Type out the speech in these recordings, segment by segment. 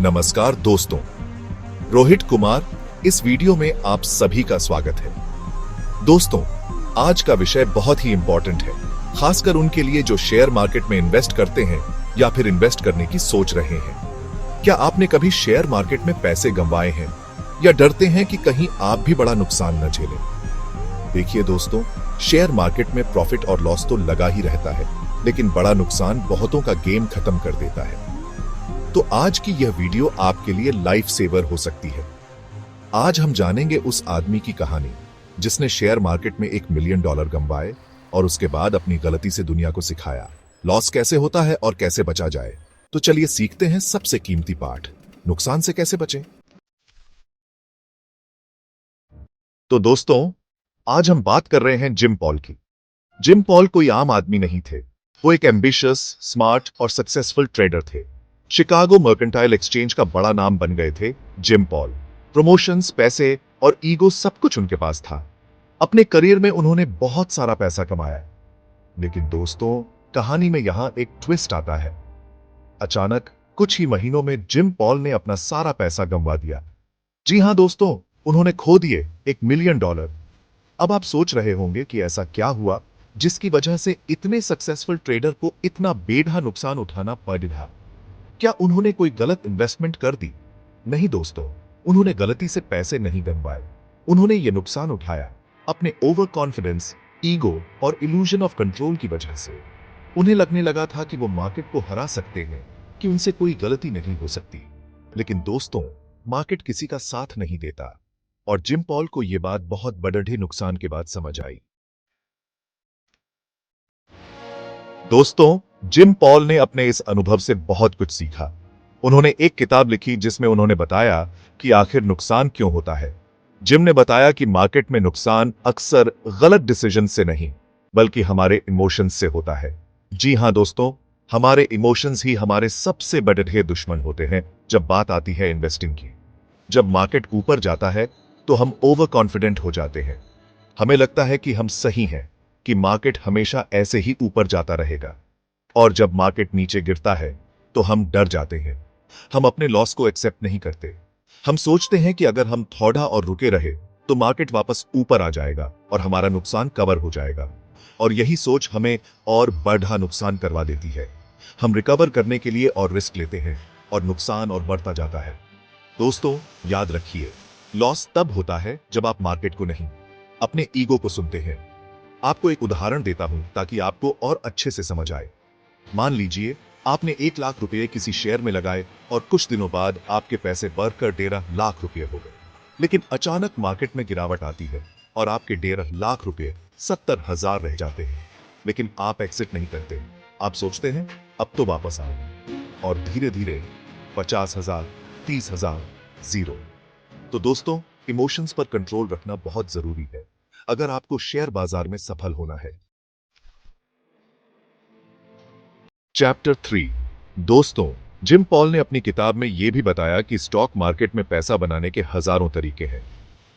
नमस्कार दोस्तों, रोहित कुमार इस वीडियो में आप सभी का स्वागत है। दोस्तों, आज का विषय बहुत ही इंपॉर्टेंट है, खासकर उनके लिए जो शेयर मार्केट में इन्वेस्ट करते हैं या फिर इन्वेस्ट करने की सोच रहे हैं। क्या आपने कभी शेयर मार्केट में पैसे गंवाए हैं या डरते हैं कि कहीं आप भी बड़ा नुकसान न झेलें? देखिए दोस्तों, शेयर मार्केट में प्रॉफिट और लॉस तो लगा ही रहता है, लेकिन बड़ा नुकसान बहुतों का गेम खत्म कर देता है। तो आज की यह वीडियो आपके लिए लाइफ सेवर हो सकती है। आज हम जानेंगे उस आदमी की कहानी जिसने शेयर मार्केट में $1 मिलियन गंवाए और उसके बाद अपनी गलती से दुनिया को सिखाया लॉस कैसे होता है और कैसे बचा जाए। तो चलिए सीखते हैं सबसे कीमती पाठ, नुकसान से कैसे बचें। तो दोस्तों, आज हम बात कर रहे हैं जिम पॉल की। जिम पॉल कोई आम आदमी नहीं थे। वो एक एम्बिशियस, स्मार्ट और सक्सेसफुल ट्रेडर थे। शिकागो मर्केंटाइल एक्सचेंज का बड़ा नाम बन गए थे जिम पॉल। प्रमोशंस, पैसे और ईगो सब कुछ उनके पास था। अपने करियर में उन्होंने बहुत सारा पैसा कमाया। लेकिन दोस्तों, कहानी में यहां एक ट्विस्ट आता है। अचानक कुछ ही महीनों में जिम पॉल ने अपना सारा पैसा गंवा दिया। जी हां दोस्तों, उन्होंने खो दिए $1 मिलियन। अब आप सोच रहे होंगे कि ऐसा क्या हुआ जिसकी वजह से इतने सक्सेसफुल ट्रेडर को इतना बेढा नुकसान उठाना पड़ रहा। क्या उन्होंने कोई गलत इन्वेस्टमेंट कर दी? नहीं दोस्तों, उन्होंने गलती से पैसे नहीं गंवाए। उन्होंने ये नुकसान उठाया अपने ओवर कॉन्फिडेंस, ईगो और इल्यूजन ऑफ कंट्रोल की वजह से। उन्हें लगने लगा था कि वो मार्केट को हरा सकते हैं, कि उनसे कोई गलती नहीं हो सकती। लेकिन दोस्तों, मार्केट किसी का साथ नहीं देता और जिम पॉल को यह बात बहुत बड़े नुकसान के बाद समझ आई। दोस्तों, जिम पॉल ने अपने इस अनुभव से बहुत कुछ सीखा। उन्होंने एक किताब लिखी जिसमें उन्होंने बताया कि आखिर नुकसान क्यों होता है। जिम ने बताया कि मार्केट में नुकसान अक्सर गलत डिसीजन से नहीं, बल्कि हमारे इमोशंस से होता है। जी हां दोस्तों, हमारे इमोशंस ही हमारे सबसे बड़े दुश्मन होते हैं जब बात आती है इन्वेस्टिंग की। जब मार्केट ऊपर जाता है तो हम ओवर कॉन्फिडेंट हो जाते हैं। हमें लगता है कि हम सही हैं, कि मार्केट हमेशा ऐसे ही ऊपर जाता रहेगा। और जब मार्केट नीचे गिरता है तो हम डर जाते हैं। हम अपने लॉस को एक्सेप्ट नहीं करते। हम सोचते हैं कि अगर हम थोड़ा और रुके रहे तो मार्केट वापस ऊपर आ जाएगा और हमारा नुकसान कवर हो जाएगा। और यही सोच हमें और बड़ा नुकसान करवा देती है। हम रिकवर करने के लिए और रिस्क लेते हैं और नुकसान और बढ़ता जाता है। दोस्तों, याद रखिए, लॉस तब होता है जब आप मार्केट को नहीं, अपने ईगो को सुनते हैं। आपको एक उदाहरण देता हूं ताकि आपको और अच्छे से समझ आए। मान लीजिए आपने 1 लाख रुपए किसी शेयर में लगाए और कुछ दिनों बाद आपके पैसे बढ़कर 1.5 लाख रुपए हो गए। लेकिन अचानक मार्केट में गिरावट आती है और आपके 1.5 लाख रुपए 70,000 रह जाते हैं। लेकिन आप एक्सिट नहीं करते। आप सोचते हैं अब तो वापस आओ, और धीरे धीरे 50,000, 30,000, जीरो। तो दोस्तों, इमोशंस पर कंट्रोल रखना बहुत जरूरी है अगर आपको शेयर बाजार में सफल होना है। चैप्टर 3। दोस्तों, जिम पॉल ने अपनी किताब में यह भी बताया कि स्टॉक मार्केट में पैसा बनाने के हजारों तरीके हैं,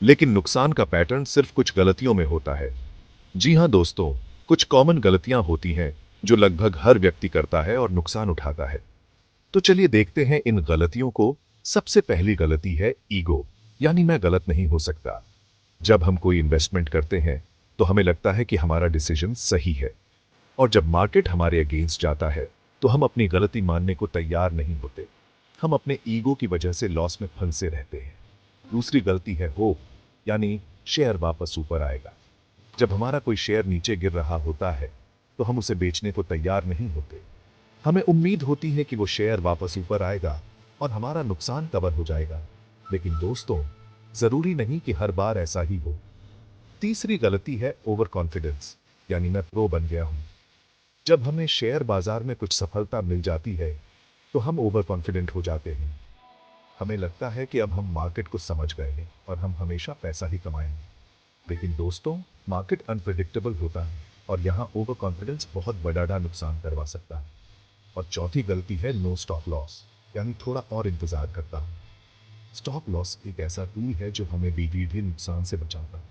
लेकिन नुकसान का पैटर्न सिर्फ कुछ गलतियों में होता है। जी हां दोस्तों, कुछ कॉमन गलतियां होती हैं जो लगभग हर व्यक्ति करता है और नुकसान उठाता है। तो चलिए देखते हैं इन गलतियों को। सबसे पहली गलती है ईगो, यानी मैं गलत नहीं हो सकता। जब हम कोई इन्वेस्टमेंट करते हैं तो हमें लगता है कि हमारा डिसीजन सही है, और जब मार्केट हमारे अगेंस्ट जाता है तो हम अपनी गलती मानने को तैयार नहीं होते। हम अपने ईगो की वजह से लॉस में फंसे रहते हैं। दूसरी गलती है होप, यानी शेयर वापस ऊपर आएगा। जब हमारा कोई शेयर नीचे गिर रहा होता है तो हम उसे बेचने को तैयार नहीं होते। हमें उम्मीद होती है कि वो शेयर वापस ऊपर आएगा और हमारा नुकसान कवर हो जाएगा। लेकिन दोस्तों, जरूरी नहीं कि हर बार ऐसा ही हो। तीसरी गलती है ओवर कॉन्फिडेंस, यानी मैं प्रो बन गया हूं। जब हमें शेयर बाजार में कुछ सफलता मिल जाती है तो हम ओवर कॉन्फिडेंट हो जाते हैं। हमें लगता है कि अब हम मार्केट को समझ गए हैं और हम हमेशा पैसा ही कमाएंगे। लेकिन दोस्तों, मार्केट अनप्रेडिक्टेबल होता है और यहाँ ओवर कॉन्फिडेंस बहुत बड़ा नुकसान करवा सकता है। और चौथी गलती है नो स्टॉप लॉस, यानी थोड़ा और इंतजार करता हूँ। स्टॉप लॉस एक ऐसा टूल है जो हमें भी नुकसान से बचाता है।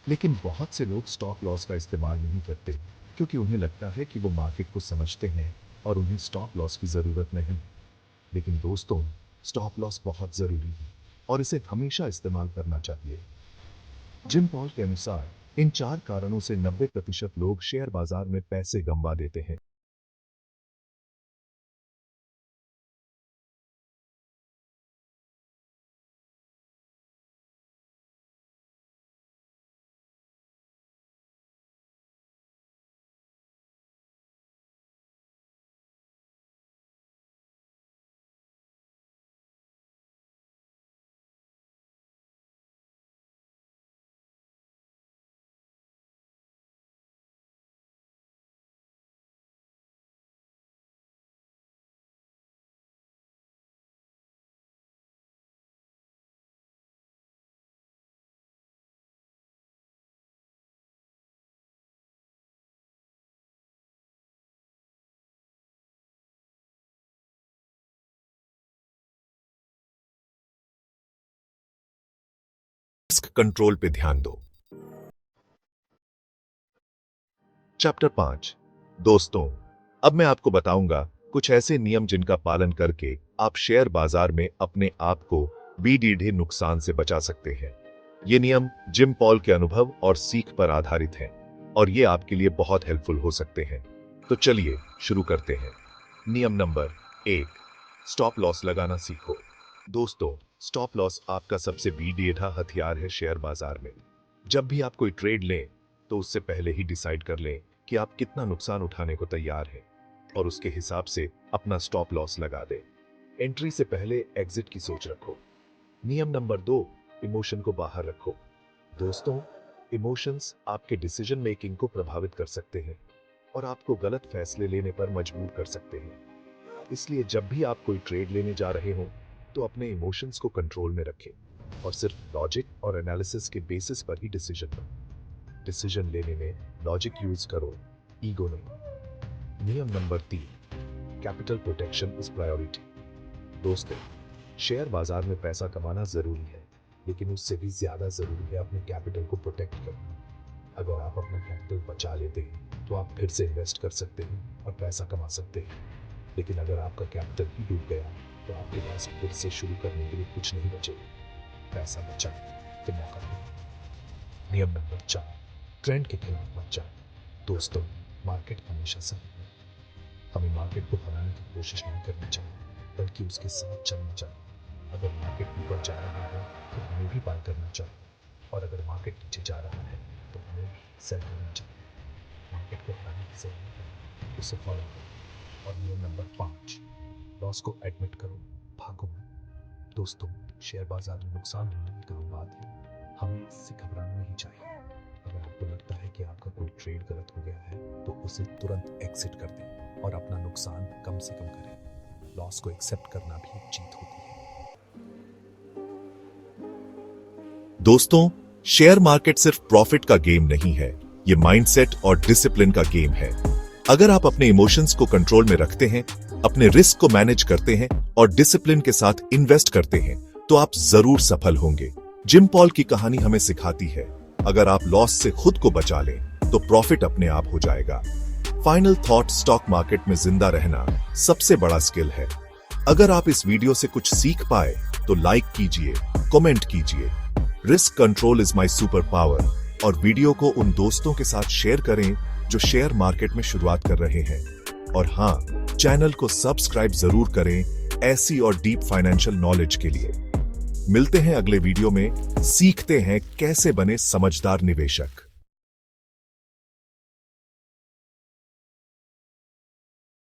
लेकिन बहुत से लोग स्टॉप लॉस का इस्तेमाल नहीं करते क्योंकि उन्हें लगता है कि वो मार्केट को समझते हैं और उन्हें स्टॉप लॉस की जरूरत नहीं। लेकिन दोस्तों, स्टॉप लॉस बहुत जरूरी है और इसे हमेशा इस्तेमाल करना चाहिए। जिम पॉल के अनुसार इन 4 कारणों से 90% लोग शेयर बाजार में पैसे गंवा देते हैं। रिस्क कंट्रोल पे ध्यान दो। चैप्टर 5। दोस्तों, अब मैं आपको बताऊंगा कुछ ऐसे नियम जिनका पालन करके आप शेयर बाजार में अपने आप को सीधे नुकसान से बचा सकते हैं। ये नियम जिम पॉल के अनुभव और सीख पर आधारित हैं और ये आपके लिए बहुत हेल्पफुल हो सकते हैं। तो चलिए शुरू करते हैं। नियम नंबर 1, स्टॉप लॉस लगाना सीखो। दोस्तों, स्टॉप लॉस आपका सबसे बड़ा हथियार है शेयर बाजार में। जब भी आप कोई ट्रेड लें तो उससे पहले ही डिसाइड कर लें कि आप कितना नुकसान उठाने को तैयार हैं और उसके हिसाब से अपना स्टॉप लॉस लगा दें। एंट्री से पहले एग्जिट की सोच रखो। नियम नंबर 2, इमोशन को बाहर रखो। दोस्तों, इमोशंस आपके डिसीजन मेकिंग को प्रभावित कर सकते हैं और आपको गलत फैसले लेने पर मजबूर कर सकते हैं। इसलिए जब भी आप कोई ट्रेड लेने जा रहे हो तो अपने इमोशंस को कंट्रोल में रखें और सिर्फ लॉजिक और एनालिसिस के बेसिस पर ही डिसीजन लो। डिसीजन लेने में लॉजिक यूज करो, ईगो नहीं। नियम number 3, capital protection is priority. दोस्तों, शेयर बाजार में पैसा कमाना जरूरी है, लेकिन उससे भी ज्यादा जरूरी है अपने कैपिटल को प्रोटेक्ट करना। अगर आप अपना कैपिटल बचा लेते हैं तो आप फिर से इन्वेस्ट कर सकते हैं और पैसा कमा सकते हैं। लेकिन अगर आपका कैपिटल ही डूब गया तो आपके पास फिर से शुरू करने के लिए कुछ नहीं बचेगा। पैसा बचाने तो मौका नहीं। नियम नंबर 4, ट्रेंड के खिलाफ मत जाओ। दोस्तों, मार्केट हमेशा सही है। हमें मार्केट को हराने की कोशिश नहीं करनी चाहिए, बल्कि उसके साथ चलना चाहिए। अगर मार्केट ऊपर जा रहा है तो हमें भी बाय करना चाहिए और अगर मार्केट नीचे जा रहा है तो हमें सेल करना चाहिए। मार्केट को हराने की जरूरत है, उसे फॉलो करो। और नियम नंबर 5, लॉस को एडमिट करो, भागो मत। दोस्तों, शेयर बाजार में नुकसान होने की आम बात है, हमें इससे घबराना नहीं चाहिए। अगर आपको लगता है कि आपका कोई ट्रेड गलत हो गया है तो उसे तुरंत एग्जिट कर दें और अपना नुकसान कम से कम करें। लॉस को एक्सेप्ट करना भी एक जीत होती है। दोस्तों, शेयर मार्केट सिर्फ प्रॉफिट का गेम नहीं है, ये माइंडसेट और डिसिप्लिन का गेम है। अगर आप अपने इमोशंस को कंट्रोल में रखते हैं, अपने रिस्क को मैनेज करते हैं और डिसिप्लिन के साथ इन्वेस्ट करते हैं तो आप जरूर सफल होंगे। जिम पॉल की कहानी हमें सिखाती है, अगर आप लॉस से खुद को बचा लें तो प्रॉफिट अपने आप हो जाएगा। फाइनल थॉट, स्टॉक मार्केट में जिंदा रहना सबसे बड़ा स्किल है। अगर आप इस वीडियो से कुछ सीख पाए तो लाइक कीजिए, कमेंट कीजिए। Risk control is my super power और वीडियो को उन दोस्तों के साथ शेयर करें जो शेयर मार्केट में शुरुआत कर रहे हैं। और हाँ, चैनल को सब्सक्राइब जरूर करें ऐसी और डीप फाइनेंशियल नॉलेज के लिए। मिलते हैं अगले वीडियो में, सीखते हैं कैसे बने समझदार निवेशक।